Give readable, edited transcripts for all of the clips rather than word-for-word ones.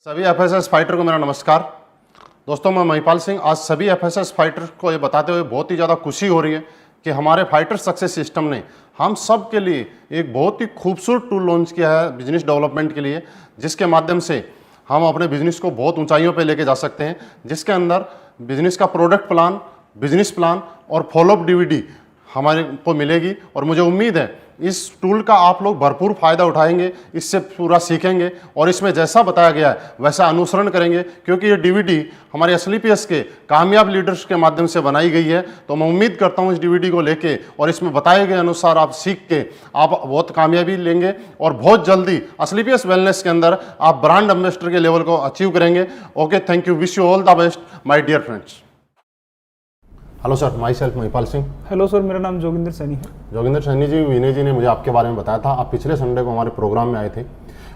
सभी FSS fighter को मेरा नमस्कार। दोस्तों, मैं महिपाल सिंह। आज सभी एफएसएस फाइटर को ये बताते हुए बहुत ही ज़्यादा खुशी हो रही है कि हमारे फाइटर सक्सेस सिस्टम ने हम सब के लिए एक बहुत ही खूबसूरत टूल लॉन्च किया है बिजनेस डेवलपमेंट के लिए, जिसके माध्यम से हम अपने बिजनेस को बहुत ऊंचाइयों पे लेके जा सकते हैं, जिसके अंदर बिजनेस का प्रोडक्ट प्लान, बिजनेस प्लान और फॉलोअप डीवीडी हमारे को मिलेगी। और मुझे उम्मीद है इस टूल का आप लोग भरपूर फायदा उठाएंगे, इससे पूरा सीखेंगे और इसमें जैसा बताया गया है वैसा अनुसरण करेंगे, क्योंकि ये डीवीडी हमारे SLPS के कामयाब लीडर्स के माध्यम से बनाई गई है। तो मैं उम्मीद करता हूँ इस डीवीडी को लेके और इसमें बताए गए अनुसार आप सीख के आप बहुत कामयाबी लेंगे और बहुत जल्दी SLPS वेलनेस के अंदर आप ब्रांड एम्बेसडर के लेवल को अचीव करेंगे। Okay, thank you, wish you all the best my dear friends. Hello sir, myself Mahipal Singh. Hello sir, मेरा नाम जोगिंदर सैनी है। जोगिंदर सैनी जी, विनय जी ने मुझे आपके बारे में बताया था। आप पिछले संडे को हमारे प्रोग्राम में आए थे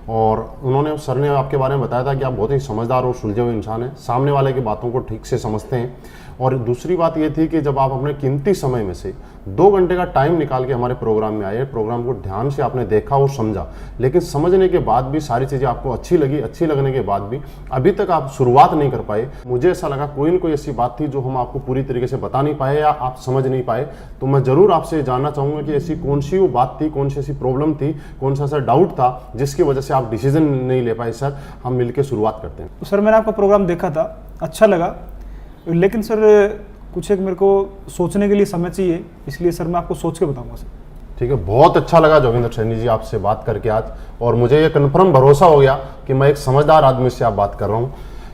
और सर ने आपके बारे में बताया था कि आप बहुत ही समझदार और सुलझे हुए इंसान हैं, सामने वाले की बातों को ठीक से समझते हैं। और दूसरी बात ये थी कि जब आप अपने कीमती समय में से 2 घंटे का टाइम निकाल के हमारे प्रोग्राम में आए, प्रोग्राम को ध्यान से आपने देखा और समझा, लेकिन समझने के बाद भी सारी चीज़ें आपको अच्छी लगी। अच्छी लगने के बाद भी अभी तक आप शुरुआत नहीं कर पाए। मुझे ऐसा लगा कोई न कोई ऐसी बात थी जो हम आपको पूरी तरीके से बता नहीं पाए या आप समझ नहीं पाए। तो मैं ज़रूर आपसे जानना चाहूँगा कि ऐसी कौन सी वो बात थी, कौन सी ऐसी प्रॉब्लम थी, कौन सा ऐसा डाउट था जिसकी वजह से आप डिसीजन नहीं ले पाए। सर, हम मिलकर शुरुआत करते हैं। तो सर, मैंने आपका प्रोग्राम देखा था, अच्छा लगा, लेकिन सर कुछ एक मेरे को सोचने के लिए समय चाहिए, इसलिए सर मैं आपको सोच के बताऊंगा सर। ठीक है, बहुत अच्छा लगा जोगिंदर सैनी जी आपसे बात करके आज, और मुझे ये कन्फर्म भरोसा हो गया कि मैं एक समझदार आदमी से आप बात कर रहा हूँ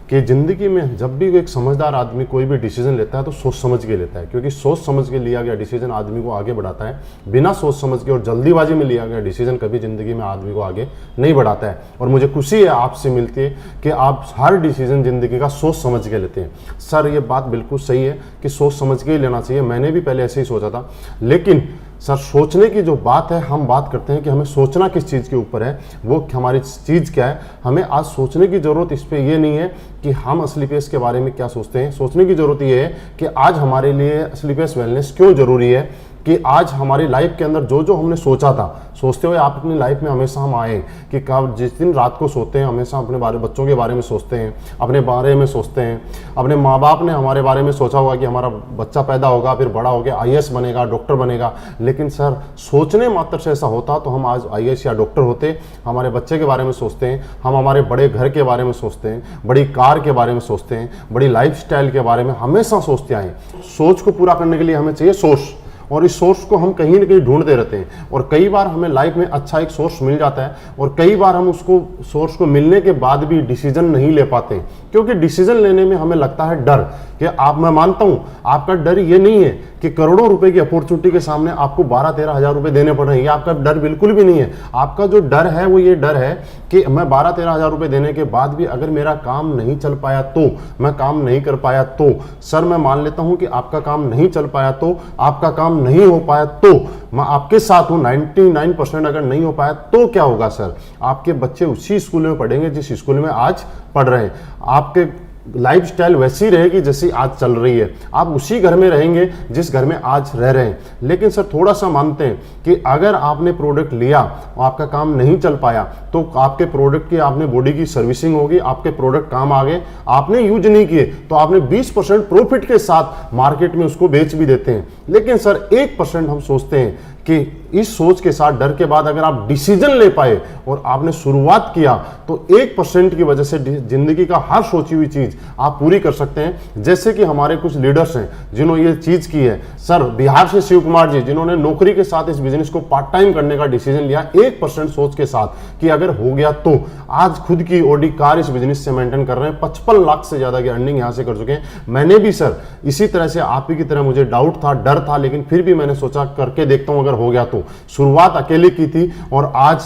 कि ज़िंदगी में जब भी एक समझदार आदमी कोई भी डिसीजन लेता है तो सोच समझ के लेता है, क्योंकि सोच समझ के लिया गया डिसीजन आदमी को आगे बढ़ाता है। बिना सोच समझ के और जल्दीबाजी में लिया गया डिसीजन कभी ज़िंदगी में आदमी को आगे नहीं बढ़ाता है। और मुझे खुशी है आपसे मिलती है कि आप हर डिसीजन ज़िंदगी का सोच समझ के लेते हैं। सर, ये बात बिल्कुल सही है कि सोच समझ के ही लेना चाहिए। मैंने भी पहले ऐसे ही सोचा था, लेकिन सर सोचने की जो बात है, हम बात करते हैं कि हमें सोचना किस चीज़ के ऊपर है, वो हमारी चीज़ क्या है। हमें आज सोचने की ज़रूरत इस पर ये नहीं है कि हम SLPS के बारे में क्या सोचते हैं। सोचने की ज़रूरत ये है कि आज हमारे लिए SLPS वेलनेस क्यों ज़रूरी है, कि आज हमारी लाइफ के अंदर जो जो हमने सोचा था, सोचते हुए आप अपनी लाइफ में हमेशा हम आए कि कब जिस दिन रात को सोते हैं हमेशा अपने बच्चों के बारे में सोचते हैं, अपने बारे में सोचते हैं। अपने माँ बाप ने हमारे बारे में सोचा होगा कि हमारा बच्चा पैदा होगा, फिर बड़ा होकर IAS बनेगा, डॉक्टर बनेगा, लेकिन सर सोचने मात्र से ऐसा होता तो हम आज IAS या डॉक्टर होते। हमारे बच्चे के बारे में सोचते हैं, हम हमारे बड़े घर के बारे में सोचते हैं, बड़ी कार के बारे में सोचते हैं, बड़ी लाइफस्टाइल के बारे में हमेशा सोचते आए। सोच को पूरा करने के लिए हमें चाहिए सोर्स, और इस सोर्स को हम कहीं ना कहीं ढूंढते रहते हैं। और कई बार हमें लाइफ में अच्छा एक सोर्स मिल जाता है और कई बार हम उसको सोर्स को मिलने के बाद भी डिसीजन नहीं ले पाते, क्योंकि डिसीजन लेने में हमें लगता है डर। कि मैं मानता हूं आपका डर ये नहीं है कि करोड़ों रुपए की अपॉर्चुनिटी के सामने आपको 12-13 हज़ार रुपए देने पड़ रहे हैं, ये आपका डर बिल्कुल भी नहीं है। आपका जो डर है वो ये डर है कि मैं 12-13 हज़ार रुपए देने के बाद भी अगर मेरा काम नहीं चल पाया तो, मैं काम नहीं कर पाया तो। सर, मैं मान लेता हूं कि आपका काम नहीं चल पाया तो, आपका काम नहीं हो पाया तो, मैं आपके साथ हूं। 99% अगर नहीं हो पाया तो क्या होगा सर? आपके बच्चे उसी स्कूल में पढ़ेंगे जिस स्कूल में आज पढ़ रहे हैं, आपके लाइफस्टाइल वैसी रहेगी जैसी आज चल रही है, आप उसी घर में रहेंगे जिस घर में आज रह रहे हैं। लेकिन सर थोड़ा सा मानते हैं कि अगर आपने प्रोडक्ट लिया और आपका काम नहीं चल पाया तो आपके प्रोडक्ट की आपने बॉडी की सर्विसिंग होगी, आपके प्रोडक्ट काम आ गए, आपने यूज नहीं किए तो आपने 20% प्रॉफिट के साथ मार्केट में उसको बेच भी देते हैं। लेकिन सर 1% हम सोचते हैं कि इस सोच के साथ, डर के बाद अगर आप डिसीजन ले पाए और आपने शुरुआत किया तो 1% की वजह से जिंदगी का हर सोची हुई चीज आप पूरी कर सकते हैं। जैसे कि हमारे कुछ लीडर्स हैं जिन्होंने ये चीज की है। सर, बिहार से शिव कुमार जी, जिन्होंने नौकरी के साथ इस बिजनेस को पार्ट टाइम करने का डिसीजन लिया 1% सोच के साथ कि अगर हो गया तो आज खुद की ऑडी कार इस बिजनेस से मेंटेन कर रहे हैं। 55 लाख से ज्यादा की अर्निंग यहां से कर चुके हैं। मैंने भी सर इसी तरह से आप ही की तरह मुझे डाउट था, डर था, लेकिन फिर भी मैंने सोचा करके देखता हूं अगर हो गया तो। शुरुआत अकेले की थी और आज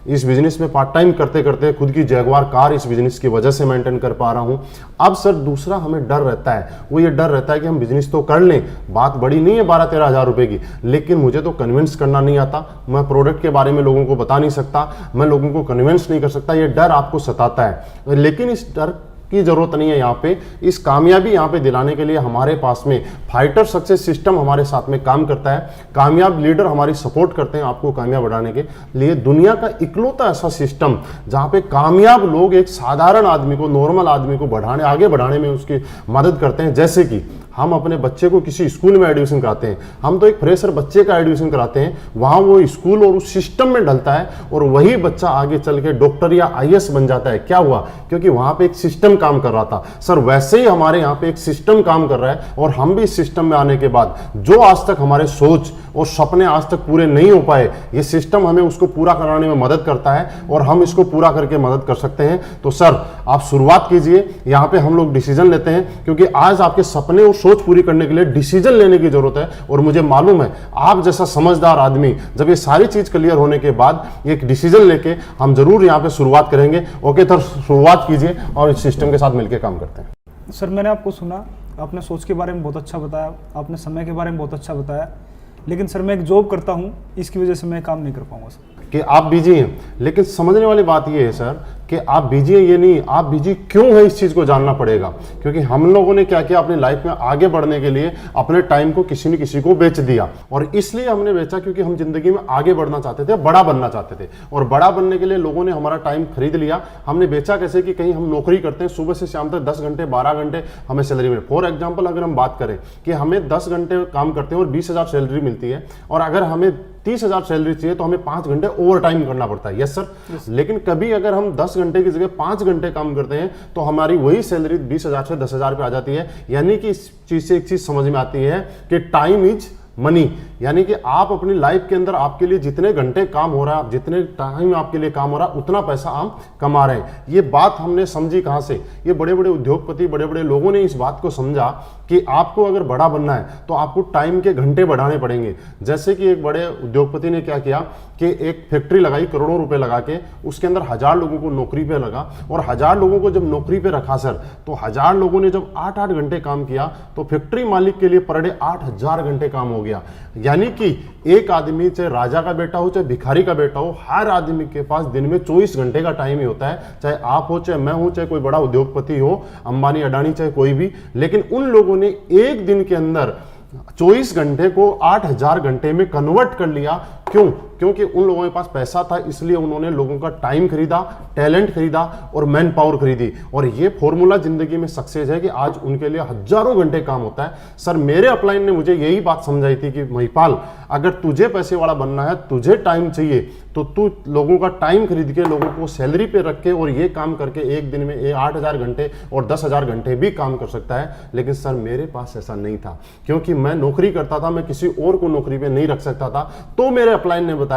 इस बिजनेस में पार्ट टाइम करते करते खुद की जैगवार कार इस बिजनेस की वजह से मेंटेन कर पा रहा हूं। अब सर दूसरा हमें डर रहता है, वो ये डर रहता है कि हम बिजनेस तो कर लें, बात बड़ी नहीं है 12-13 हज़ार रुपए की, लेकिन मुझे तो कन्विंस करना नहीं आता, मैं प्रोडक्ट के बारे में लोगों को बता नहीं सकता, मैं लोगों को कन्विंस नहीं कर सकता। ये डर आपको सताता है, लेकिन इस डर की जरूरत नहीं है। यहाँ पे इस कामयाबी यहाँ पे दिलाने के लिए हमारे पास में फाइटर सक्सेस सिस्टम हमारे साथ में काम करता है। कामयाब लीडर हमारी सपोर्ट करते हैं आपको कामयाब बनाने के लिए। दुनिया का इकलौता ऐसा सिस्टम जहाँ पे कामयाब लोग एक साधारण आदमी को, नॉर्मल आदमी को आगे बढ़ाने में उसकी मदद करते हैं। जैसे कि हम अपने बच्चे को किसी स्कूल में एडमिशन कराते हैं, हम तो एक फ्रेशर बच्चे का एडमिशन कराते हैं, वहाँ वो स्कूल और उस सिस्टम में ढलता है और वही बच्चा आगे चल के डॉक्टर या आईएएस बन जाता है। क्या हुआ? क्योंकि वहाँ पे एक सिस्टम काम कर रहा था। सर वैसे ही हमारे यहाँ पे एक सिस्टम काम कर रहा है और हम भी इस सिस्टम में आने के बाद जो आज तक हमारे सोच और सपने आज तक पूरे नहीं हो पाए, ये सिस्टम हमें उसको पूरा कराने में मदद करता है और हम इसको पूरा करके मदद कर सकते हैं। तो सर आप शुरुआत कीजिए। यहाँ पे हम लोग डिसीजन लेते हैं क्योंकि आज आपके सपने और सोच पूरी करने के लिए डिसीजन लेने की जरूरत है। और मुझे मालूम है आप जैसा समझदार आदमी जब ये सारी चीज क्लियर होने के बाद एक डिसीजन लेके हम जरूर यहाँ पे शुरुआत करेंगे। ओके सर, शुरुआत कीजिए और इस सिस्टम के साथ मिलकर काम करते हैं। सर मैंने आपको सुना, आपने सोच के बारे में बहुत अच्छा बताया, आपने समय के बारे में बहुत अच्छा बताया, लेकिन सर मैं एक जॉब करता हूँ, इसकी वजह से मैं काम नहीं कर पाऊंगा सर। कि आप बिजी हैं, लेकिन समझने वाली बात ये है सर कि आप बिजी हैं ये नहीं, आप बिजी क्यों है इस चीज़ को जानना पड़ेगा। क्योंकि हम लोगों ने क्या किया, अपनी लाइफ में आगे बढ़ने के लिए अपने टाइम को किसी न किसी को बेच दिया। और इसलिए हमने बेचा क्योंकि हम जिंदगी में आगे बढ़ना चाहते थे, बड़ा बनना चाहते थे। और बड़ा बनने के लिए लोगों ने हमारा टाइम खरीद लिया। हमने बेचा कैसे कि कहीं हम नौकरी करते हैं, सुबह से शाम तक 10 घंटे 12 घंटे हमें सैलरी मिले। फॉर एग्जाम्पल अगर हम बात करें कि हमें 10 घंटे काम करते हैं और 20,000 सैलरी मिलती है, और अगर हमें 30,000 सैलरी चाहिए तो हमें 5 घंटे ओवर टाइम करना पड़ता है। Yes sir. लेकिन कभी अगर हम 10 घंटे की जगह 5 घंटे काम करते हैं तो हमारी वही सैलरी 20,000 से 10,000 पे आ जाती है। यानी कि इस चीज से एक चीज समझ में आती है कि टाइम इज मनी। यानी कि आप अपनी लाइफ के अंदर आपके लिए जितने घंटे काम हो रहा है, जितने टाइम आपके लिए काम हो रहा है, उतना पैसा आप कमा रहे हैं। ये बात हमने समझी कहां से? ये बड़े बड़े उद्योगपति, बड़े बड़े लोगों ने इस बात को समझा कि आपको अगर बड़ा बनना है तो आपको टाइम के घंटे बढ़ाने पड़ेंगे। जैसे कि एक बड़े उद्योगपति ने क्या किया कि एक फैक्ट्री लगाई, करोड़ों रुपए लगा के, उसके अंदर 1000 लोगों को नौकरी पे लगा। और 1000 लोगों को जब नौकरी पे रखा सर, तो 1000 लोगों ने जब 8-8 घंटे काम किया तो फैक्ट्री मालिक के लिए पर डे 8000 घंटे काम हो गया। यानी कि एक आदमी, चाहे राजा का बेटा हो चाहे भिखारी का बेटा हो, हर आदमी के पास दिन में 24 घंटे का टाइम ही होता है। चाहे आप हो, चाहे मैं हूं, चाहे कोई बड़ा उद्योगपति हो, अंबानी अडानी, चाहे कोई भी। लेकिन उन लोगों ने एक दिन के अंदर 24 घंटे को 8000 घंटे में कन्वर्ट कर लिया। क्यों? क्योंकि उन लोगों के पास पैसा था, इसलिए उन्होंने लोगों का टाइम खरीदा, टैलेंट खरीदा और मैन पावर खरीदी। और ये फॉर्मूला जिंदगी में सक्सेस है कि आज उनके लिए हजारों घंटे काम होता है। सर मेरे अपलाइन ने मुझे यही बात समझाई थी कि महिपाल, अगर तुझे पैसे वाला बनना है, तुझे टाइम चाहिए, तो तू लोगों का टाइम खरीद के, लोगों को सैलरी पे रख के और ये काम करके एक दिन में 8000 घंटे और 10,000 घंटे भी काम कर सकता है। लेकिन सर मेरे पास ऐसा नहीं था, क्योंकि मैं नौकरी करता था, मैं किसी और को नौकरी पे नहीं रख सकता था। तो मेरे अपलाइन ने बताया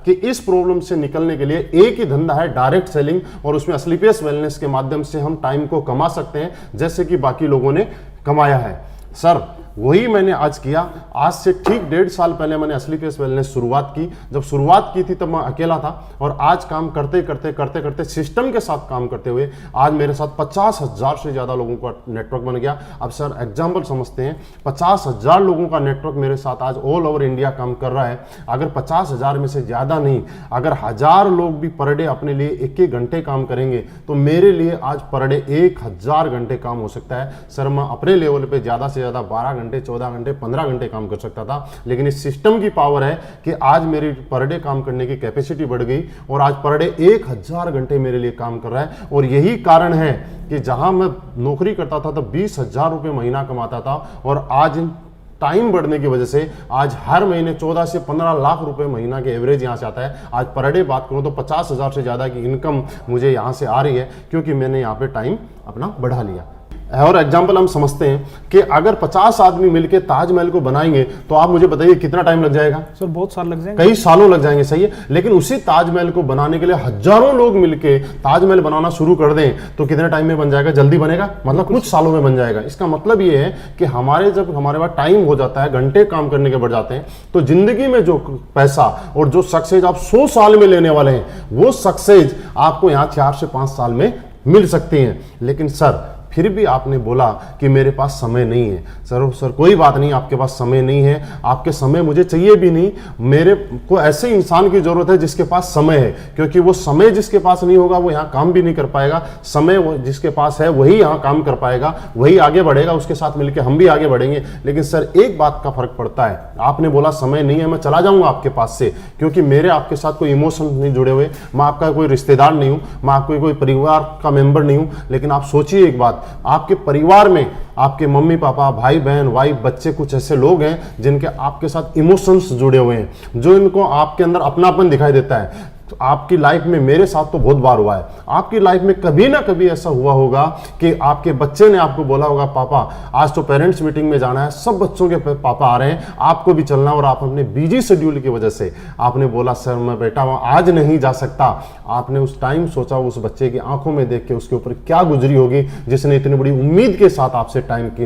कि इस प्रॉब्लम से निकलने के लिए एक ही धंधा है, डायरेक्ट सेलिंग, और उसमें असलीपियस वेलनेस के माध्यम से हम टाइम को कमा सकते हैं जैसे कि बाकी लोगों ने कमाया है। सर वही मैंने आज किया। आज से ठीक 1.5 साल पहले मैंने असलीपियस वेलनेस शुरुआत की। जब शुरुआत की थी तब मैं अकेला था, और आज काम करते करते करते करते सिस्टम के साथ काम करते हुए आज मेरे साथ 50,000 से ज़्यादा लोगों का नेटवर्क बन गया। अब सर एग्जाम्पल समझते हैं, 50,000 लोगों का नेटवर्क मेरे साथ आज ऑल ओवर इंडिया काम कर रहा है। अगर 50,000 में से ज़्यादा नहीं, अगर 1000 लोग भी पर डे अपने लिए 1-1 घंटे काम करेंगे तो मेरे लिए आज पर डे 1000 घंटे काम हो सकता है। सर मैं अपने लेवल पर ज़्यादा से ज़्यादा 12 घंटे, 14 घंटे, 15 घंटे काम कर सकता था। लेकिन इस सिस्टम की पावर है कि आज मेरी पर डे काम करने की कैपेसिटी बढ़ गई और आज पर डे 1000 घंटे मेरे लिए काम कर रहा है। और यही कारण है कि जहां मैं नौकरी करता था तब 20,000 रुपये महीना कमाता था, और आज टाइम बढ़ने की वजह से आज हर महीने 14 से 15 लाख रुपए महीना के एवरेज यहाँ से आता है। आज पर डे बात करूँ तो 50,000 से ज़्यादा की इनकम मुझे यहाँ से आ रही है, क्योंकि मैंने यहाँ पे टाइम अपना बढ़ा लिया। और एग्जाम्पल हम समझते हैं कि अगर 50 आदमी मिलकर ताजमहल को बनाएंगे तो आप मुझे बताइए कितना टाइम लग जाएगा? सर बहुत साल लग जाएंगे, कई सालों लग जाएंगे, सही है। लेकिन उसी ताजमहल को बनाने के लिए हजारों लोग मिलकर ताजमहल बनाना शुरू कर दें तो कितने टाइम में बन जाएगा? जल्दी बनेगा, मतलब कुछ सालों में बन जाएगा। इसका मतलब ये है कि जब हमारे पास टाइम हो जाता है, घंटे काम करने के बढ़ जाते हैं, तो जिंदगी में जो पैसा और जो सक्सेस आप 100 साल में लेने वाले हैं, वो सक्सेस आपको यहाँ 4 से 5 साल में मिल सकती हैं। लेकिन सर फिर भी आपने बोला कि मेरे पास समय नहीं है। सर कोई बात नहीं, आपके पास समय नहीं है, आपके समय मुझे चाहिए भी नहीं। मेरे को ऐसे इंसान की जरूरत है जिसके पास समय है, क्योंकि वो समय जिसके पास नहीं होगा वो यहाँ काम भी नहीं कर पाएगा। समय जिसके पास है वही यहाँ काम कर पाएगा, वही आगे बढ़ेगा, उसके साथ मिलकर हम भी आगे बढ़ेंगे। लेकिन सर एक बात का फर्क पड़ता है, आपने बोला समय नहीं है, मैं चला जाऊंगा आपके पास से, क्योंकि मेरे आपके साथ कोई इमोशन नहीं जुड़े हुए, मैं आपका कोई रिश्तेदार नहीं हूं, मैं आपके कोई परिवार का मेंबर नहीं हूं। लेकिन आप सोचिए एक बात, आपके परिवार में आपके मम्मी पापा, भाई बहन, वाइफ, बच्चे, कुछ ऐसे लोग हैं जिनके आपके साथ इमोशंस जुड़े हुए हैं, जो इनको आपके अंदर अपनापन दिखाई देता है। तो आपकी लाइफ में, मेरे साथ तो बहुत बार हुआ है, आपकी लाइफ में कभी ना कभी ऐसा हुआ होगा कि आपके बच्चे ने आपको बोला होगा, पापा आज तो पेरेंट्स मीटिंग में जाना है, सब बच्चों के पापा आ रहे हैं, आपको भी चलना, और आप अपने बिजी शेड्यूल की वजह से आपने बोला सर मैं बेटा आज नहीं जा सकता। आपने उस टाइम सोचा उस बच्चे की आंखों में देख के उसके ऊपर क्या गुजरी होगी जिसने इतनी बड़ी उम्मीद के साथ आपसे टाइम की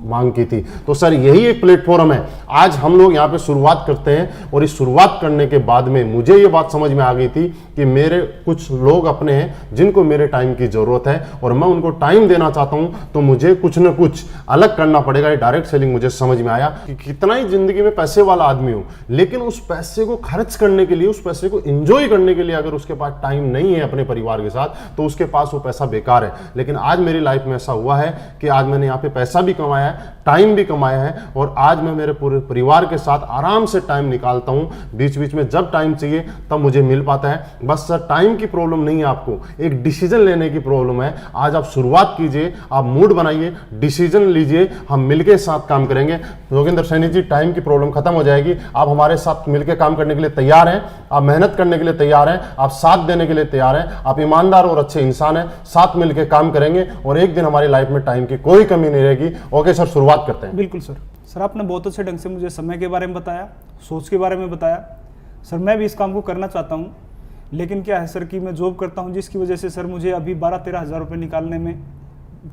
मांग की थी। तो सर यही एक प्लेटफॉर्म है, आज हम लोग यहाँ पे शुरुआत करते हैं, और इस शुरुआत करने के बाद में मुझे ये बात समझ में आ गई थी कि मेरे कुछ लोग अपने हैं जिनको मेरे टाइम की जरूरत है, और मैं उनको टाइम देना चाहता हूं, तो मुझे कुछ ना कुछ अलग करना पड़ेगा। ये डायरेक्ट सेलिंग मुझे समझ में आया कि कितना ही जिंदगी में पैसे वाला आदमी हूं, लेकिन उस पैसे को खर्च करने के लिए, उस पैसे को एंजॉय करने के लिए अगर उसके पास टाइम नहीं है अपने परिवार के साथ, तो उसके पास वो पैसा बेकार है। लेकिन आज मेरी लाइफ में ऐसा हुआ है कि आज मैंने यहाँ पे पैसा भी कमाया है, टाइम भी कमाया है, और आज मैं मेरे पूरे परिवार के साथ आराम से टाइम निकालता हूं। बीच बीच में जब टाइम चाहिए तब मुझे मिल पाता है। बस सर टाइम की प्रॉब्लम नहीं है, आपको एक डिसीजन लेने की प्रॉब्लम है। आज आप शुरुआत कीजिए, आप मूड बनाइए, डिसीजन लीजिए, हम मिलके साथ काम करेंगे। योगेंद्र सैनी जी, टाइम की प्रॉब्लम खत्म हो जाएगी। आप हमारे साथ मिलकर काम करने के लिए तैयार हैं, आप मेहनत करने के लिए तैयार हैं, आप साथ देने के लिए तैयार हैं, आप ईमानदार और अच्छे इंसान हैं, साथ मिलकर काम करेंगे और एक दिन हमारी लाइफ में टाइम की कोई कमी नहीं रहेगी। ओके सर, शुरुआत करते हैं। बिल्कुल सर आपने बहुत अच्छे ढंग से मुझे समय के बारे में बताया, सोच के बारे में बताया। सर मैं भी इस काम को करना चाहता हूँ, लेकिन क्या है सर कि मैं जॉब करता हूँ, जिसकी वजह से सर मुझे अभी 12-13 हज़ार रुपये निकालने में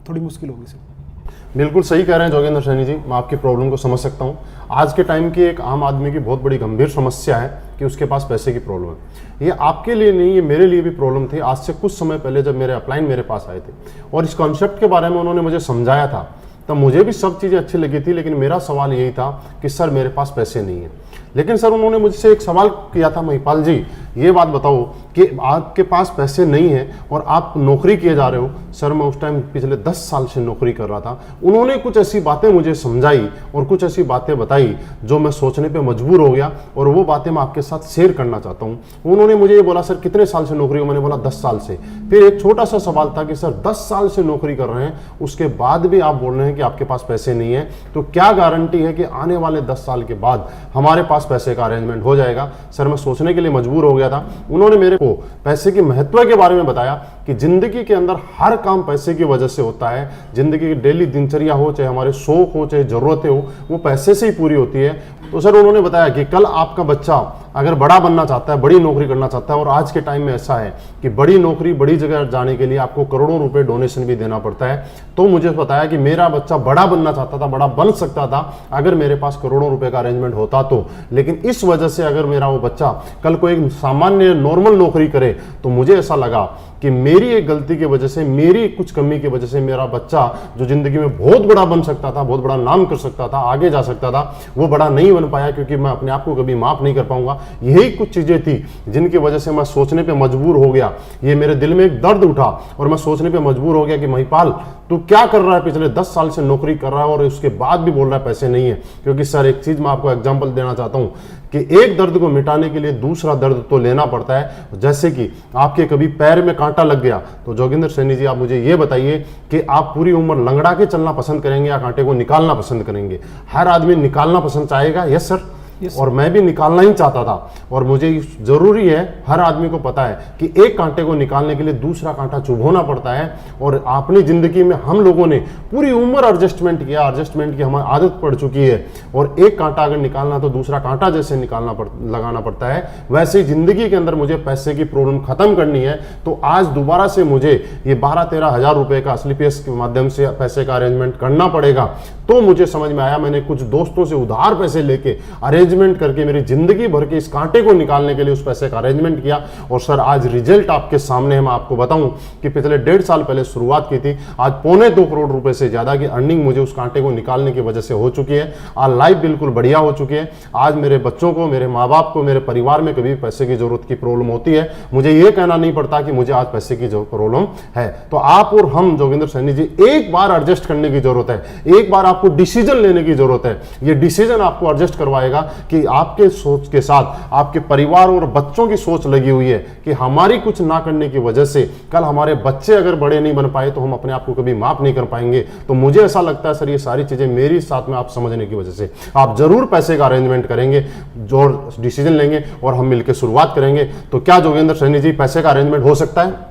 थोड़ी मुश्किल होगी सर। बिल्कुल सही कह रहे हैं जोगेंद्र सैनी जी, मैं आपकी प्रॉब्लम को समझ सकता हूँ। आज के टाइम की एक आम आदमी की बहुत बड़ी गंभीर समस्या है कि उसके पास पैसे की प्रॉब्लम है। ये आपके लिए नहीं, ये मेरे लिए भी प्रॉब्लम थी। आज से कुछ समय पहले जब मेरे अपलाइन मेरे पास आए थे और इस कॉन्सेप्ट के बारे में उन्होंने मुझे समझाया था, तब मुझे भी सब चीज़ें अच्छी लगी थी, लेकिन मेरा सवाल यही था कि सर मेरे पास पैसे नहीं है। लेकिन सर उन्होंने मुझसे एक सवाल किया था, महिपाल जी ये बात बताओ कि आपके पास पैसे नहीं है और आप नौकरी किए जा रहे हो। सर मैं उस टाइम पिछले 10 साल से नौकरी कर रहा था। उन्होंने कुछ ऐसी बातें मुझे समझाई और कुछ ऐसी बातें बताई जो मैं सोचने पे मजबूर हो गया, और वो बातें मैं आपके साथ शेयर करना चाहता हूँ। उन्होंने मुझे ये बोला, सर कितने साल से नौकरी हो? मैंने बोला 10 साल से। फिर एक छोटा सा सवाल था कि सर 10 साल से नौकरी कर रहे हैं, उसके बाद भी आप बोल रहे हैं कि आपके पास पैसे नहीं है, तो क्या गारंटी है कि आने वाले 10 साल के बाद हमारे पास पैसे का अरेंजमेंट हो जाएगा? सर मैं सोचने के लिए मजबूर हो गया था। उन्होंने मेरे को पैसे के महत्व के बारे में बताया कि जिंदगी के अंदर हर काम पैसे की वजह से होता है। जिंदगी की डेली दिनचर्या हो, चाहे हमारे शौक हो, चाहे जरूरतें हो, वो पैसे से ही पूरी होती है। तो सर उन्होंने बताया कि कल आपका बच्चा अगर बड़ा बनना चाहता है, बड़ी नौकरी करना चाहता है, और आज के टाइम में ऐसा है कि बड़ी नौकरी, बड़ी जगह जाने के लिए आपको करोड़ों रुपए डोनेशन भी देना पड़ता है। तो मुझे बताया कि मेरा बच्चा बड़ा बनना चाहता था, बड़ा बन सकता था अगर मेरे पास करोड़ों रुपए का अरेंजमेंट होता तो। लेकिन इस वजह से अगर मेरा वो बच्चा कल को एक सामान्य नॉर्मल नौकरी करे, तो मुझे ऐसा लगा कि मेरी एक गलती की वजह से, मेरी कुछ कमी की वजह से मेरा बच्चा जो जिंदगी में बहुत बड़ा बन सकता था, बहुत बड़ा नाम कर सकता था, आगे जा सकता था, वो बड़ा नहीं बन पाया, क्योंकि मैं अपने आप को कभी माफ नहीं कर पाऊंगा। यही कुछ चीजें थी जिनकी वजह से मैं सोचने पे मजबूर हो गया। ये मेरे दिल में एक दर्द उठा और मैं सोचने पे मजबूर हो गया कि महिपाल तू क्या कर रहा है? पिछले 10 साल से नौकरी कर रहा है और उसके बाद भी बोल रहा है पैसे नहीं है। क्योंकि सर एक चीज मैं आपको एग्जांपल देना चाहता हूं कि एक दर्द को मिटाने के लिए दूसरा दर्द तो लेना पड़ता है। जैसे कि आपके कभी पैर में कांटा लग गया, तो जोगिंदर सैनी जी आप मुझे ये बताइए कि आप पूरी उम्र लंगड़ा के चलना पसंद करेंगे या कांटे को निकालना पसंद करेंगे? हर आदमी निकालना पसंद चाहेगा। Yes sir. और मैं भी निकालना ही चाहता था, और मुझे जरूरी है, हर आदमी को पता है कि एक कांटे को निकालने के लिए दूसरा कांटा चुभोना पड़ता है। और अपनी जिंदगी में हम लोगों ने पूरी उम्र एडजस्टमेंट की हमारी आदत पड़ चुकी है, और एक कांटा अगर निकालना तो दूसरा कांटा जैसे लगाना पड़ता है, वैसे ही जिंदगी के अंदर मुझे पैसे की प्रॉब्लम खत्म करनी है। तो आज दोबारा से मुझे ये 12-13 हज़ार रुपए का स्लीपियस के माध्यम से पैसे का अरेंजमेंट करना पड़ेगा। तो मुझे समझ में आया, मैंने कुछ दोस्तों से उधार पैसे लेके अरेंजमेंट करके मेरी जिंदगी भर के इस कांटे को निकालने के लिए उस पैसे का अरेंजमेंट किया। और सर आज रिजल्ट आपके सामने है। मैं आपको बताऊं कि पिछले 1.5 साल पहले शुरुआत की थी, आज 2.25 करोड़ रुपए से ज्यादा की अर्निंग मुझे उस कांटे को निकालने की वजह से हो चुकी है। आज लाइफ बिल्कुल बढ़िया हो चुकी है। आज मेरे बच्चों को, मेरे माँ बाप को, मेरे परिवार में कभी पैसे की जरूरत की प्रॉब्लम होती है, मुझे ये कहना नहीं पड़ता कि मुझे आज पैसे की जो प्रॉब्लम है। तो आप और हम जोगिंदर सैनी जी, एक बार एडजस्ट करने की जरूरत है, एक बार आपको डिसीजन लेने की जरूरत है। ये डिसीजन आपको एडजस्ट करवाएगा कि आपके सोच के साथ आपके परिवार और बच्चों की सोच लगी हुई है कि हमारी कुछ ना करने की वजह से कल हमारे बच्चे अगर बड़े नहीं बन पाए तो हम अपने आप को कभी माफ नहीं कर पाएंगे। तो मुझे ऐसा लगता है सर, ये सारी चीजें मेरी साथ में आप समझने की वजह से आप जरूर पैसे का अरेंजमेंट करेंगे, जो डिसीजन लेंगे और हम मिलकर शुरुआत करेंगे। तो क्या जोगिंदर सैनी जी पैसे का अरेंजमेंट हो सकता है?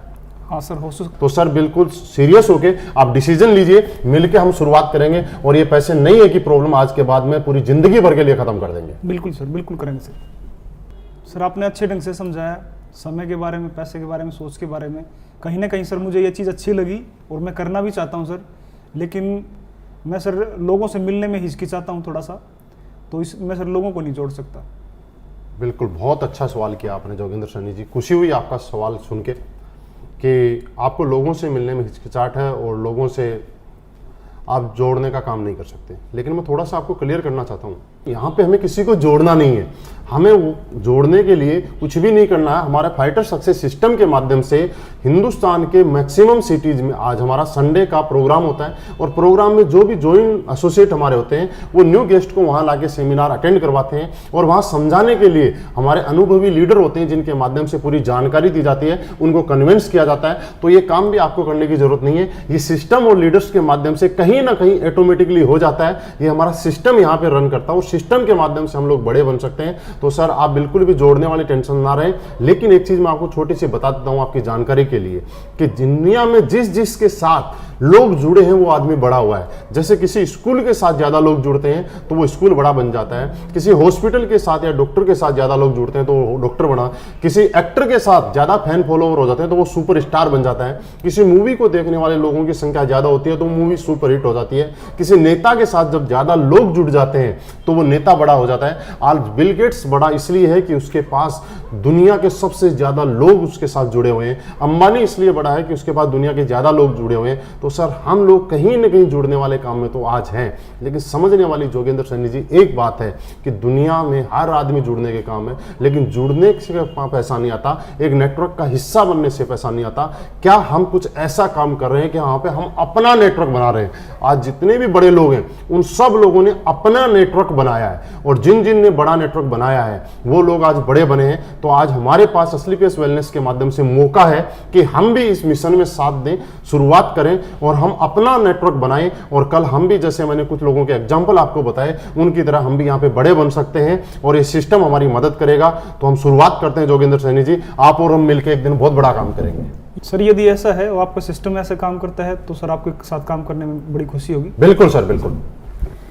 हाँ सर, हो सकता। तो सर बिल्कुल सीरियस होके आप डिसीजन लीजिए, मिलके हम शुरुआत करेंगे। और ये पैसे नहीं है कि प्रॉब्लम आज के बाद में पूरी जिंदगी भर के लिए खत्म कर देंगे। बिल्कुल सर, बिल्कुल करेंगे सर। सर आपने अच्छे ढंग से समझाया, समय के बारे में, पैसे के बारे में, सोच के बारे में। कहीं ना कहीं सर मुझे ये चीज़ अच्छी लगी और मैं करना भी चाहता हूँ सर, लेकिन मैं सर लोगों से मिलने में हिचकिचाता हूँ थोड़ा सा, तो इस मैं सर लोगों को नहीं जोड़ सकता। बिल्कुल, बहुत अच्छा सवाल किया आपने जोगिंदर सैनी जी। खुशी हुई आपका सवाल सुन के कि आपको लोगों से मिलने में हिचकिचाहट है और लोगों से आप जोड़ने का काम नहीं कर सकते। लेकिन मैं थोड़ा सा आपको क्लियर करना चाहता हूँ, यहाँ पे हमें किसी को जोड़ना नहीं है, हमें वो जोड़ने के लिए कुछ भी नहीं करना है। हमारे फाइटर सक्सेस सिस्टम के माध्यम से हिंदुस्तान के मैक्सिमम सिटीज में आज हमारा संडे का प्रोग्राम होता है और प्रोग्राम में जो भी ज्वाइंट एसोसिएट हमारे होते हैं वो न्यू गेस्ट को वहाँ लाके सेमिनार अटेंड करवाते हैं और वहाँ समझाने के लिए हमारे अनुभवी लीडर होते हैं जिनके माध्यम से पूरी जानकारी दी जाती है, उनको कन्विंस किया जाता है। तो ये काम भी आपको करने की जरूरत नहीं है, ये सिस्टम और लीडर्स के माध्यम से कहीं ना कहीं ऑटोमेटिकली हो जाता है। ये हमारा सिस्टम यहाँ पे रन करता है और सिस्टम के माध्यम से हम लोग बड़े बन सकते हैं। तो सर आप बिल्कुल भी जोड़ने वाली टेंशन ना रहे। लेकिन एक चीज मैं आपको छोटी सी बता देता हूं आपकी जानकारी के लिए कि दुनिया में जिस के साथ लोग जुड़े हैं वो आदमी बड़ा हुआ है। जैसे किसी स्कूल के साथ ज्यादा लोग जुड़ते हैं तो वो स्कूल बड़ा बन जाता है, किसी हॉस्पिटल के साथ या डॉक्टर के साथ ज्यादा लोग जुड़ते हैं तो वो डॉक्टर बना, किसी एक्टर के साथ ज्यादा फैन फॉलोवर हो जाते हैं तो वो सुपर स्टार बन जाता है, किसी मूवी को देखने वाले लोगों की संख्या ज्यादा होती है तो मूवी सुपर हिट हो जाती है, किसी नेता के साथ जब ज्यादा लोग जुड़ जाते हैं तो वो नेता बड़ा हो जाता है। आज बिल गेट्स बड़ा इसलिए है कि उसके पास दुनिया के सबसे ज्यादा लोग उसके साथ जुड़े हुए हैं। अंबानी इसलिए बड़ा है कि उसके पास दुनिया के ज्यादा लोग जुड़े हुए हैं। तो सर हम लोग कहीं ना कहीं जुड़ने वाले काम में तो आज हैं, लेकिन समझने वाली जोगिंदर सैनी जी एक बात है कि दुनिया में हर आदमी जुड़ने के काम है, लेकिन जुड़ने से पैसा नहीं आता, एक नेटवर्क का हिस्सा बनने से पैसा नहीं आता। क्या हम कुछ ऐसा काम कर रहे हैं कि वहां पे हम अपना नेटवर्क बना रहे हैं? आज जितने भी बड़े लोग हैं उन सब लोगों ने अपना नेटवर्क बनाया है और जिन जिन ने बड़ा नेटवर्क बनाया है वो लोग आज बड़े बने हैं। तो आज हमारे पास असलीपियस वेलनेस के माध्यम से मौका है कि हम भी इस मिशन में साथ दें, शुरुआत करें और हम अपना नेटवर्क बनाएं और कल हम भी, जैसे मैंने कुछ लोगों के एग्जांपल आपको बताए, उनकी तरह हम भी यहाँ पे बड़े बन सकते हैं और ये सिस्टम हमारी मदद करेगा। तो हम शुरुआत करते हैं जोगिंदर सैनी जी, आप और हम मिलकर एक दिन बहुत बड़ा काम करेंगे। सर यदि ऐसा है और आपका सिस्टम ऐसे काम करता है तो सर आपके साथ काम करने में बड़ी खुशी होगी। बिल्कुल सर, बिल्कुल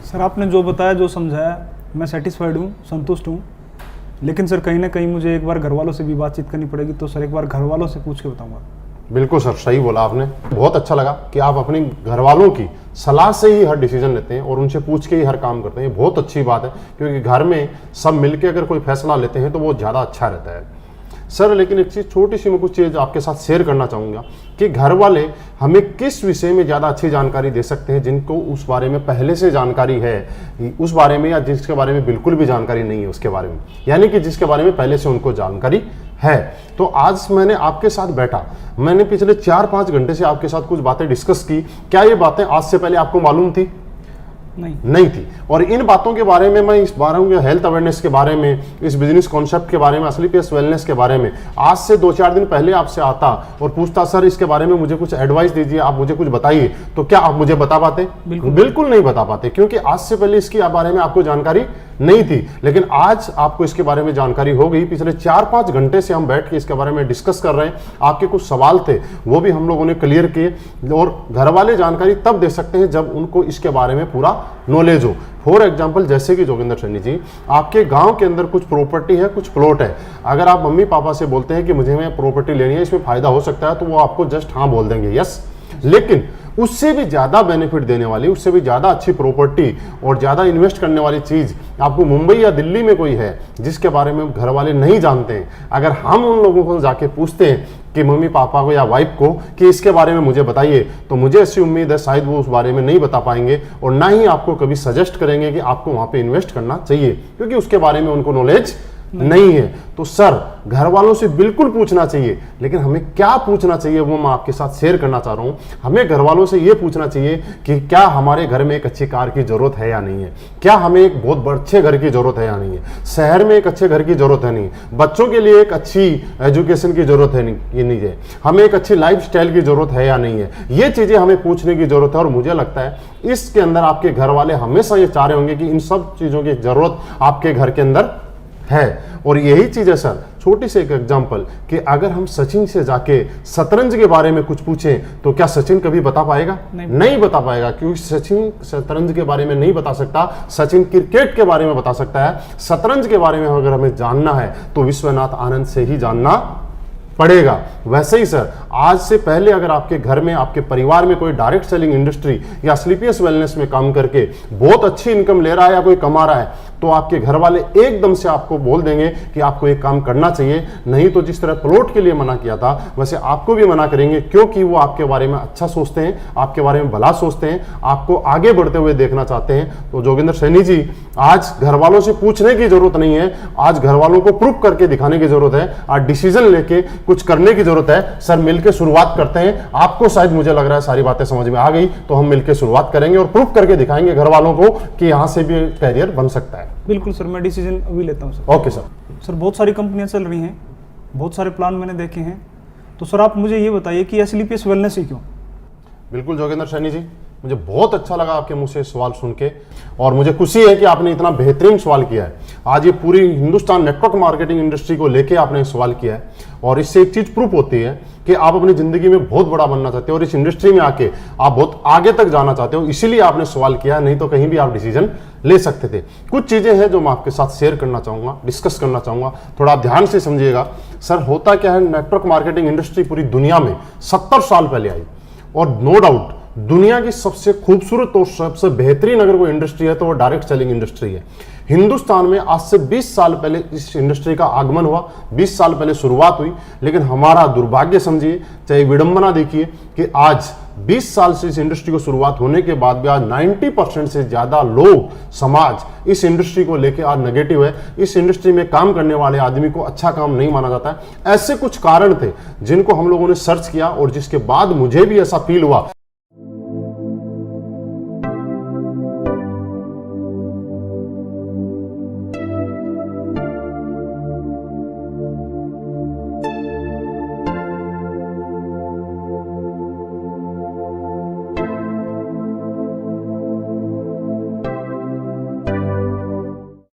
सर। आपने जो बताया, जो समझाया, मैं सेटिस्फाइड हूँ, संतुष्ट हूँ। लेकिन सर कहीं ना कहीं मुझे एक बार घर वालों से भी बातचीत करनी पड़ेगी, तो सर एक बार घर वालों से पूछ के बताऊंगा। बिल्कुल सर, सही बोला आपने। बहुत अच्छा लगा कि आप अपने घर वालों की सलाह से ही हर डिसीजन लेते हैं और उनसे पूछ के ही हर काम करते हैं। बहुत अच्छी बात है, क्योंकि घर में सब मिलके अगर कोई फैसला लेते हैं तो वो ज़्यादा अच्छा रहता है सर। लेकिन एक चीज़, छोटी सी मैं कुछ चीज़ आपके साथ शेयर करना चाहूँगा कि घर वाले हमें किस विषय में ज़्यादा अच्छी जानकारी दे सकते हैं, जिनको उस बारे में पहले से जानकारी है उस बारे में, या जिसके बारे में बिल्कुल भी जानकारी नहीं है उसके बारे में, यानी कि जिसके बारे में पहले से उनको जानकारी है। तो आज मैंने आपके साथ बैठा, मैंने पिछले 4-5 घंटे से आपके साथ कुछ बातें डिस्कस की। क्या ये बातें आज से पहले आपको मालूम थी? नहीं थी। और इन बातों के बारे में मैं इस बारे में, हेल्थ अवेयरनेस के बारे में, इस बिजनेस कॉन्सेप्ट के बारे में, असलीपियस वेलनेस के बारे में आज से 2-4 दिन पहले आपसे आता और पूछता सर इसके बारे में मुझे कुछ एडवाइस दीजिए, आप मुझे कुछ बताइए, तो क्या आप मुझे बता पाते? बिल्कुल नहीं बता पाते, क्योंकि आज से पहले इसके बारे में आपको जानकारी नहीं थी। लेकिन आज आपको इसके बारे में जानकारी हो गई। पिछले 4-5 घंटे से हम बैठ के इसके बारे में डिस्कस कर रहे हैं। आपके कुछ सवाल थे वो भी हम लोगों ने क्लियर किए। और घर वाले जानकारी तब दे सकते हैं जब उनको इसके बारे में पूरा नॉलेज हो। फॉर एग्जाम्पल, जैसे कि जोगिंदर सैनी जी, आपके गांव के अंदर कुछ प्रॉपर्टी है, कुछ प्लॉट है। अगर आप मम्मी पापा से बोलते हैं कि मुझे मैं प्रॉपर्टी लेनी है, इसमें फायदा हो सकता है, तो वो आपको जस्ट हाँ बोल देंगे, यस। लेकिन उससे भी ज़्यादा बेनिफिट देने वाली, उससे भी ज़्यादा अच्छी प्रॉपर्टी और ज़्यादा इन्वेस्ट करने वाली चीज़ आपको मुंबई या दिल्ली में कोई है जिसके बारे में घर वाले नहीं जानते हैं, अगर हम उन लोगों को जाके पूछते हैं कि मम्मी पापा को या वाइफ को कि इसके बारे में मुझे बताइए, तो मुझे ऐसी उम्मीद है शायद वो उस बारे में नहीं बता पाएंगे और ना ही आपको कभी सजेस्ट करेंगे कि आपको वहाँ पे इन्वेस्ट करना चाहिए, क्योंकि उसके बारे में उनको नॉलेज नहीं है। तो सर, घर वालों से बिल्कुल पूछना चाहिए, लेकिन हमें क्या पूछना चाहिए वो मैं आपके साथ शेयर करना चाह रहा हूं। हमें घर वालों से ये पूछना चाहिए कि क्या हमारे घर में एक अच्छी कार की जरूरत है या नहीं है, क्या हमें एक बहुत अच्छे घर की जरूरत है या नहीं है, शहर में एक अच्छे घर की जरूरत है नहीं, बच्चों के लिए एक अच्छी एजुकेशन की जरूरत है नहीं है, हमें एक अच्छी लाइफ स्टाइल की जरूरत है या नहीं है। ये चीजें हमें पूछने की जरूरत है और मुझे लगता है इसके अंदर आपके घर वाले हमेशा ये चाह रहे होंगे कि इन सब चीजों की जरूरत आपके घर के अंदर है। और यही चीज है सर, छोटी सी एक एग्जांपल कि अगर हम सचिन से जाके शतरंज के बारे में कुछ पूछें तो क्या सचिन कभी बता पाएगा? नहीं बता पाएगा, क्योंकि सचिन शतरंज के बारे में नहीं बता सकता, सचिन क्रिकेट के बारे में बता सकता है। शतरंज के बारे में अगर हमें जानना है तो विश्वनाथ आनंद से ही जानना पड़ेगा। वैसे ही सर, आज से पहले अगर आपके घर में, आपके परिवार में कोई डायरेक्ट सेलिंग इंडस्ट्री या स्लीपियस वेलनेस में काम करके बहुत अच्छी इनकम ले रहा है या कोई कमा रहा है, तो आपके घर वाले एकदम से आपको बोल देंगे कि आपको एक काम करना चाहिए। नहीं तो जिस तरह प्लॉट के लिए मना किया था वैसे आपको भी मना करेंगे, क्योंकि वो आपके बारे में अच्छा सोचते हैं, आपके बारे में भला सोचते हैं, आपको आगे बढ़ते हुए देखना चाहते हैं। तो जोगिंदर सैनी जी, आज घर वालों से पूछने की जरूरत नहीं है, आज घर वालों को प्रूफ करके दिखाने की जरूरत है, आज डिसीजन लेके कुछ करने की जरूरत है। सर, मिलकर शुरुआत करते हैं। आपको शायद, मुझे लग रहा है सारी बातें समझ में आ गई, तो हम मिलकर शुरुआत करेंगे और प्रूफ करके दिखाएंगे घर वालों को कि यहां से भी कैरियर बन सकता है। बिल्कुल सर, मैं डिसीजन अभी लेता हूँ सर। Okay sir. सर, बहुत सारी कंपनियां चल रही हैं, बहुत सारे प्लान मैंने देखे हैं, तो सर आप मुझे ये बताइए कि एसलीपीएस वेलनेस ही क्यों? बिल्कुल जोगिंदर सैनी जी, मुझे बहुत अच्छा लगा आपके मुंह से सवाल सुन के, और मुझे खुशी है कि आपने इतना बेहतरीन सवाल किया है। आज ये पूरी हिंदुस्तान नेटवर्क मार्केटिंग इंडस्ट्री को लेके आपने सवाल किया है, और इससे एक चीज प्रूफ होती है कि आप अपनी जिंदगी में बहुत बड़ा बनना चाहते हो और इस इंडस्ट्री में आके आप बहुत आगे तक जाना चाहते हो, इसीलिए आपने सवाल किया, नहीं तो कहीं भी आप डिसीजन ले सकते थे। कुछ चीजें हैं जो मैं आपके साथ शेयर करना चाहूंगा, डिस्कस करना चाहूंगा, थोड़ा आप ध्यान से समझिएगा। सर, होता क्या है, नेटवर्क मार्केटिंग इंडस्ट्री पूरी दुनिया में 70 साल पहले आई, और नो डाउट दुनिया की सबसे खूबसूरत और सबसे बेहतरीन अगर कोई इंडस्ट्री है तो वो डायरेक्ट सेलिंग इंडस्ट्री है। हिंदुस्तान में आज से 20 साल पहले इस इंडस्ट्री का आगमन हुआ, 20 साल पहले शुरुआत हुई, लेकिन हमारा दुर्भाग्य समझिए, चाहे विडंबना देखिए कि आज 20 साल से इस इंडस्ट्री को शुरुआत होने के बाद भी आज 90% से ज्यादा लोग, समाज इस इंडस्ट्री को लेकर आज नेगेटिव है। इस इंडस्ट्री में काम करने वाले आदमी को अच्छा काम नहीं माना जाता है। ऐसे कुछ कारण थे जिनको हम लोगों ने सर्च किया और जिसके बाद मुझे भी ऐसा फील हुआ